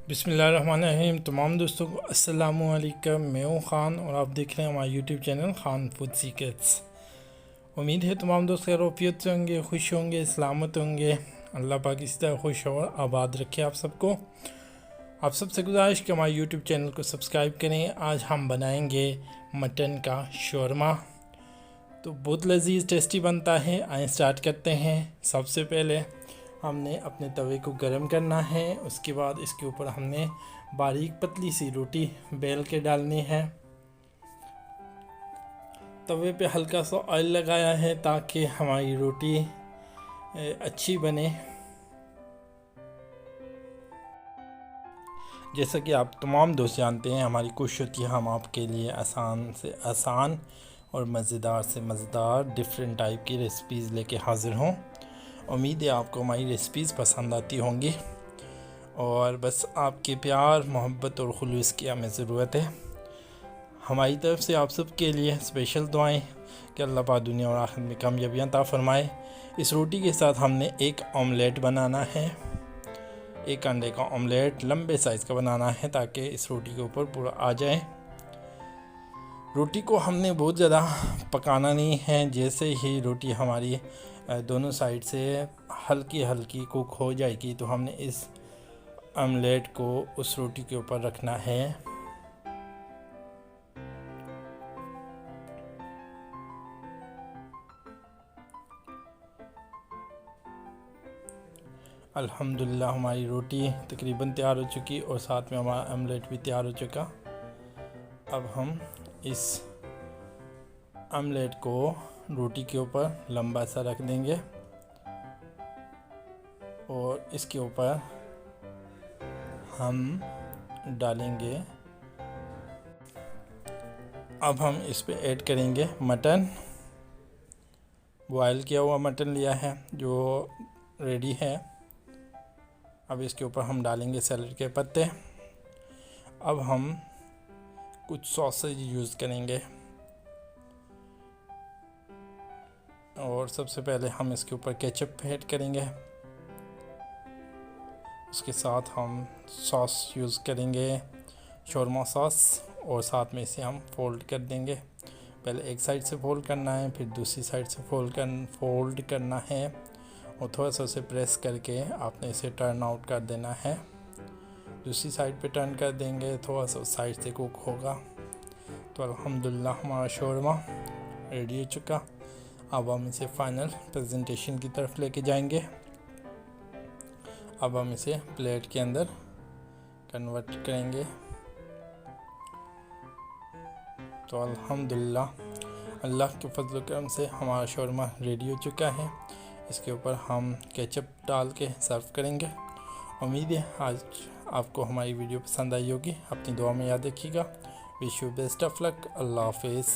बिस्मिल्लाहिर्रहमानिर्रहीम। तमाम दोस्तों को अस्सलामु अलैकुम। मैं हूँ ख़ान और आप देख रहे हैं हमारा YouTube channel Khan food secrets. उम्मीद है तमाम दोस्त खैरियत से होंगे, खुश होंगे, सलामत होंगे। अल्लाह पाक इसी तरह खुश और आबाद रखे आप सबको। आप सबसे गुजारिश कि हमारे यूट्यूब चैनल को सब्सक्राइब करें। आज हम बनाएंगे मटन का शौरमा। तो बहुत लजीज टेस्टी बनता है। आइए स्टार्ट करते हैं। सबसे पहले हमने अपने तवे को गर्म करना है। उसके बाद इसके ऊपर हमने बारीक पतली सी रोटी बेल के डालनी है। तवे पे हल्का सा ऑयल लगाया है ताकि हमारी रोटी अच्छी बने। जैसा कि आप तमाम दोस्त जानते हैं, हमारी कोशिश होती है हम आपके लिए आसान से आसान और मज़ेदार से मज़ेदार डिफरेंट टाइप की रेसिपीज़ लेके हाज़िर हों। उम्मीद है आपको हमारी रेसिपीज़ पसंद आती होंगी और बस आपके प्यार, मोहब्बत और खुलूस की हमें ज़रूरत है। हमारी तरफ से आप सब के लिए स्पेशल दुआएं कि अल्लाह पाक दुनिया और आखिरत में कामयाबियाँ अता फरमाए। इस रोटी के साथ हमने एक ऑमलेट बनाना है। एक अंडे का ऑमलेट लंबे साइज़ का बनाना है ताकि इस रोटी के ऊपर पूरा आ जाए। रोटी को हमने बहुत ज़्यादा पकाना नहीं है। जैसे ही रोटी हमारी दोनों साइड से हल्की हल्की कुक हो जाएगी तो हमने इस ऑमलेट को उस रोटी के ऊपर रखना है। अल्हम्दुलिल्लाह हमारी रोटी तकरीबन तैयार हो चुकी और साथ में हमारा ऑमलेट भी तैयार हो चुका। अब हम इस ऑमलेट को रोटी के ऊपर लंबा सा रख देंगे और इसके ऊपर हम डालेंगे। अब हम इस पे ऐड करेंगे मटन। बॉयल किया हुआ मटन लिया है जो रेडी है। अब इसके ऊपर हम डालेंगे सैलड के पत्ते। अब हम कुछ सॉसेज यूज़ करेंगे और सबसे पहले हम इसके ऊपर केचप ऐड करेंगे। उसके साथ हम सॉस यूज़ करेंगे, शौरमा सॉस, और साथ में इसे हम फोल्ड कर देंगे। पहले एक साइड से फोल्ड करना है, फिर दूसरी साइड से फोल्ड करना है और थोड़ा सा उसे प्रेस करके आपने इसे टर्न आउट कर देना है। दूसरी साइड पे टर्न कर देंगे, थोड़ा सा उस साइड से कुक होगा। तो अल्हम्दुलिल्लाह हमारा शौरमा रेडी हो चुका। अब हम इसे फाइनल प्रेजेंटेशन की तरफ लेके जाएंगे। अब हम इसे प्लेट के अंदर कन्वर्ट करेंगे। तो अल्हम्दुलिल्लाह अल्लाह के फजल करम से हमारा शौरमा रेडी हो चुका है। इसके ऊपर हम केचप डाल के सर्व करेंगे। उम्मीद है आज आपको हमारी वीडियो पसंद आई होगी। अपनी दुआ में याद रखिएगा। Wish you best of luck. अल्लाह हाफिज़।